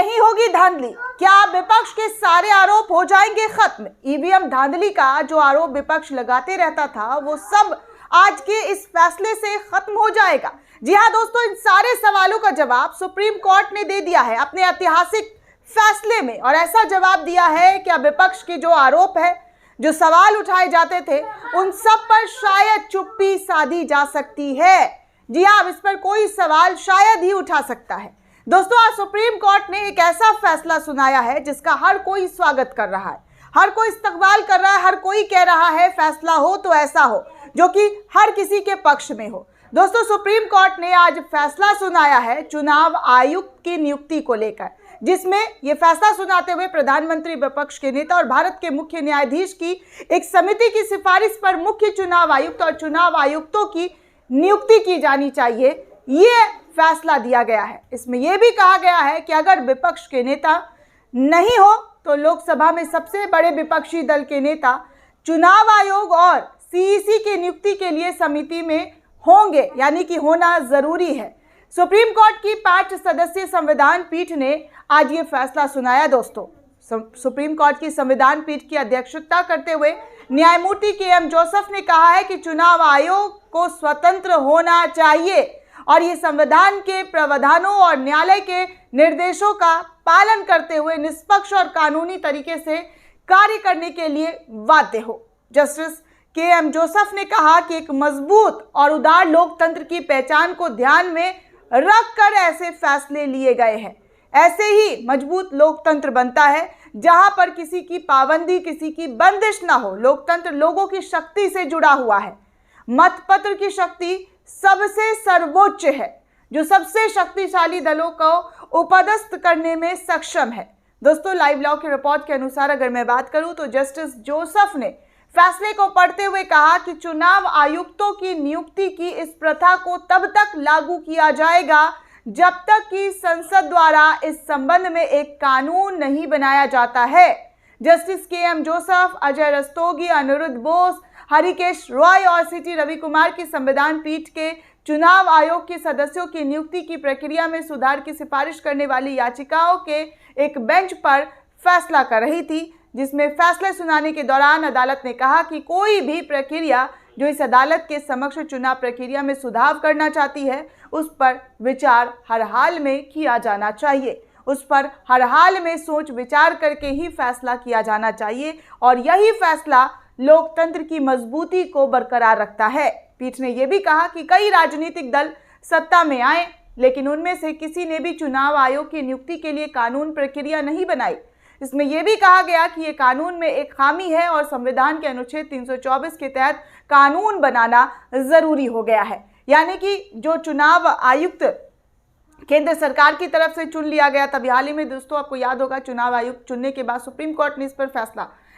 नहीं होगी धांधली, क्या विपक्ष के सारे आरोप हो जाएंगे खत्म? ईवीएम धांधली का जो आरोप विपक्ष लगाते रहता था वो सब आज के इस फैसले से खत्म हो जाएगा। जी हाँ दोस्तों, इन सारे सवालों का जवाब सुप्रीम कोर्ट ने दे दिया है अपने ऐतिहासिक फैसले में, और ऐसा जवाब दिया है कि अब विपक्ष के जो आरोप है, जो सवाल उठाए जाते थे, उन सब पर शायद चुप्पी साधी जा सकती है। जी हाँ, अब इस पर कोई सवाल शायद ही उठा सकता है। दोस्तों, आज सुप्रीम कोर्ट ने एक ऐसा फैसला सुनाया है जिसका हर कोई स्वागत कर रहा है, हर कोई इस्तकबाल कर रहा है, हर कोई कह रहा है फैसला हो तो ऐसा हो जो कि हर किसी के पक्ष में हो। दोस्तों, सुप्रीम कोर्ट ने आज फैसला सुनाया है चुनाव आयुक्त की नियुक्ति को लेकर, जिसमें यह फैसला सुनाते हुए प्रधानमंत्री, विपक्ष के नेता और भारत के मुख्य न्यायाधीश की एक समिति की सिफारिश पर मुख्य चुनाव आयुक्त और चुनाव आयुक्तों की नियुक्ति की जानी चाहिए, ये फैसला दिया गया है। इसमें यह भी कहा गया है कि अगर विपक्ष के नेता नहीं हो तो लोकसभा में सबसे बड़े विपक्षी दल के नेता चुनाव आयोग और सीईसी की नियुक्ति के लिए समिति में होंगे, यानी कि होना जरूरी है। सुप्रीम कोर्ट की 5 सदस्यीय संविधान पीठ ने आज ये फैसला सुनाया। दोस्तों, सुप्रीम कोर्ट की संविधान पीठ की अध्यक्षता करते हुए न्यायमूर्ति के.एम. जोसेफ ने कहा है कि चुनाव आयोग को स्वतंत्र होना चाहिए और ये संविधान के प्रावधानों और न्यायालय के निर्देशों का पालन करते हुए निष्पक्ष और कानूनी तरीके से कार्य करने के लिए बाध्य हो। जस्टिस के.एम. जोसेफ ने कहा कि एक मजबूत और उदार लोकतंत्र की पहचान को ध्यान में रखकर ऐसे फैसले लिए गए हैं। ऐसे ही मजबूत लोकतंत्र बनता है जहां पर किसी की पाबंदी, किसी की बंदिश ना हो। लोकतंत्र लोगों की शक्ति से जुड़ा हुआ है। मतपत्र की शक्ति सबसे सर्वोच्च है, जो सबसे शक्तिशाली दलों को उपदस्थ करने में सक्षम है। दोस्तों, लाइव लॉ की रिपोर्ट के अनुसार अगर मैं बात करूं तो जस्टिस जोसेफ ने फैसले को पढ़ते हुए कहा कि चुनाव आयुक्तों की नियुक्ति की इस प्रथा को तब तक लागू किया जाएगा जब तक कि संसद द्वारा इस संबंध में एक कानून नहीं बनाया जाता है। जस्टिस के.एम. जोसेफ, अजय रस्तोगी, अनिरुद्ध बोस, हरिकेश रॉय और सीटी रवि कुमार की संविधान पीठ के चुनाव आयोग के सदस्यों की नियुक्ति की प्रक्रिया में सुधार की सिफारिश करने वाली याचिकाओं के एक बेंच पर फैसला कर रही थी, जिसमें फैसले सुनाने के दौरान अदालत ने कहा कि कोई भी प्रक्रिया जो इस अदालत के समक्ष चुनाव प्रक्रिया में सुधार करना चाहती है, उस पर विचार हर हाल में किया जाना चाहिए। उस पर हर हाल में सोच विचार करके ही फैसला किया जाना चाहिए और यही फैसला लोकतंत्र की मजबूती को बरकरार रखता है। पीठ ने यह भी कहा कि कई राजनीतिक दल सत्ता में आए, लेकिन उनमें से किसी ने भी चुनाव आयोग की नियुक्ति के लिए कानून प्रक्रिया नहीं बनाई। इसमें यह भी कहा गया कि ये कानून में एक खामी है और संविधान के अनुच्छेद 324 के तहत कानून बनाना जरूरी हो गया है। यानी कि जो चुनाव आयुक्त केंद्र सरकार की तरफ से चुन लिया गया, तभी हाल ही में दोस्तों आपको याद होगा चुनाव आयुक्त चुनने के बाद सुप्रीम कोर्ट ने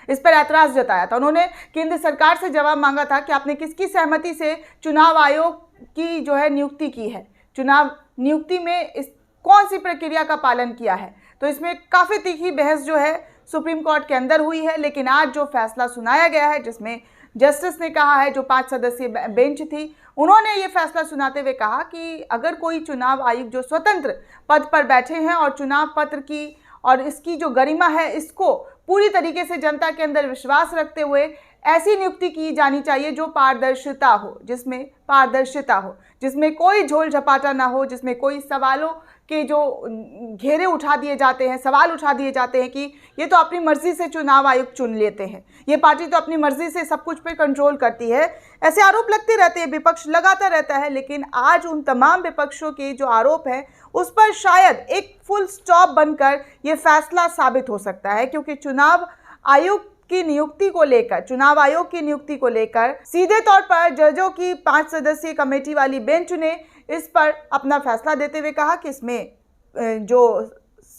इस पर ऐतराज जताया था। उन्होंने केंद्र सरकार से जवाब मांगा था कि आपने किसकी सहमति से चुनाव आयोग की जो है नियुक्ति की है, चुनाव नियुक्ति में इस कौन सी प्रक्रिया का पालन किया है। तो इसमें काफ़ी तीखी बहस जो है सुप्रीम कोर्ट के अंदर हुई है। लेकिन आज जो फैसला सुनाया गया है, जिसमें जस्टिस ने कहा है, जो 5 सदस्यीय बेंच थी, उन्होंने ये फैसला सुनाते हुए कहा कि अगर कोई चुनाव आयुक्त जो स्वतंत्र पद पर बैठे हैं और चुनाव पत्र की और इसकी जो गरिमा है, इसको पूरी तरीके से जनता के अंदर विश्वास रखते हुए ऐसी नियुक्ति की जानी चाहिए जो पारदर्शिता हो, जिसमें पारदर्शिता हो, जिसमें कोई झोल झपाटा ना हो, जिसमें कोई सवालों के जो घेरे उठा दिए जाते हैं, सवाल उठा दिए जाते हैं कि ये तो अपनी मर्जी से चुनाव आयुक्त चुन लेते हैं, ये पार्टी तो अपनी मर्जी से सब कुछ पे कंट्रोल करती है, ऐसे आरोप लगते रहते हैं, विपक्ष लगाता रहता है। लेकिन आज उन तमाम विपक्षों के जो आरोप हैं उस पर शायद एक फुल स्टॉप बनकर ये फैसला साबित हो सकता है, क्योंकि चुनाव आयुक्त की नियुक्ति को लेकर, चुनाव आयोग की नियुक्ति को लेकर सीधे तौर पर जजों की 5 सदस्यीय कमेटी वाली बेंच ने इस पर अपना फैसला देते हुए कहा कि इसमें जो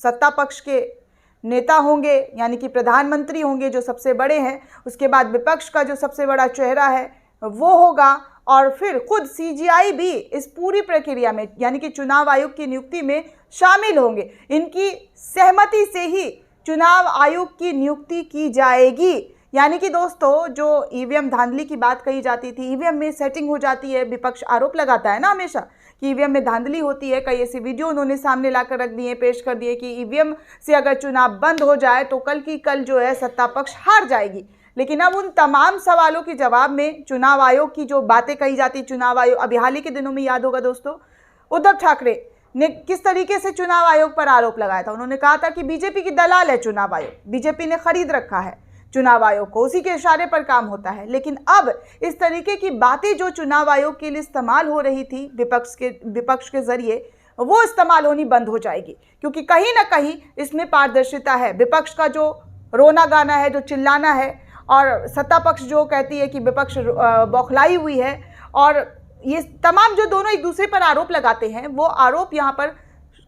सत्ता पक्ष के नेता होंगे, यानी कि प्रधानमंत्री होंगे जो सबसे बड़े हैं, उसके बाद विपक्ष का जो सबसे बड़ा चेहरा है वो होगा, और फिर खुद सीजीआई भी इस पूरी प्रक्रिया में, यानी कि चुनाव आयोग की नियुक्ति में शामिल होंगे। इनकी सहमति से ही चुनाव आयोग की नियुक्ति की जाएगी। यानी कि दोस्तों, जो ईवीएम धांधली की बात कही जाती थी, ईवीएम में सेटिंग हो जाती है, विपक्ष आरोप लगाता है ना हमेशा कि ईवीएम में धांधली होती है। कई ऐसे वीडियो उन्होंने सामने लाकर रख दिए, पेश कर दिए कि ईवीएम से अगर चुनाव बंद हो जाए तो कल की कल जो है सत्ता पक्ष हार जाएगी। लेकिन अब उन तमाम सवालों के जवाब में चुनाव आयोग की जो बातें कही जाती, चुनाव आयोग, अभी हाल ही के दिनों में याद होगा दोस्तों, उद्धव ठाकरे ने किस तरीके से चुनाव आयोग पर आरोप लगाया था। उन्होंने कहा था कि बीजेपी की दलाल है चुनाव आयोग, बीजेपी ने खरीद रखा है चुनाव आयोग को, उसी के इशारे पर काम होता है। लेकिन अब इस तरीके की बातें जो चुनाव आयोग के लिए इस्तेमाल हो रही थी विपक्ष के जरिए, वो इस्तेमाल होनी बंद हो जाएगी, क्योंकि कहीं ना कहीं इसमें पारदर्शिता है। विपक्ष का जो रोना गाना है, जो चिल्लाना है, और सत्ता पक्ष जो कहती है कि विपक्ष बौखलाई हुई है, और ये तमाम जो दोनों एक दूसरे पर आरोप लगाते हैं, वो आरोप यहाँ पर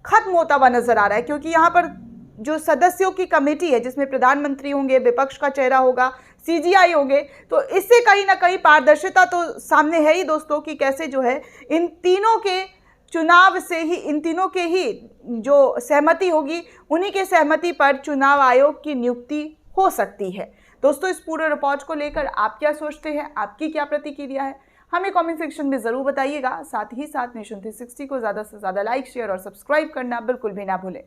खत्म होता हुआ नजर आ रहा है। क्योंकि यहाँ पर जो सदस्यों की कमेटी है, जिसमें प्रधानमंत्री होंगे, विपक्ष का चेहरा होगा, सीजीआई होंगे, तो इससे कहीं ना कहीं पारदर्शिता तो सामने है ही दोस्तों, कि कैसे जो है इन तीनों के चुनाव से ही, इन तीनों के ही जो सहमति होगी, उन्हीं के सहमति पर चुनाव आयोग की नियुक्ति हो सकती है। दोस्तों, इस पूरे रिपोर्ट को लेकर आप क्या सोचते हैं, आपकी क्या प्रतिक्रिया है, हमें कमेंट सेक्शन में जरूर बताइएगा। साथ ही साथ नेशन 360 को ज़्यादा से ज़्यादा लाइक, शेयर और सब्सक्राइब करना बिल्कुल भी ना भूलें।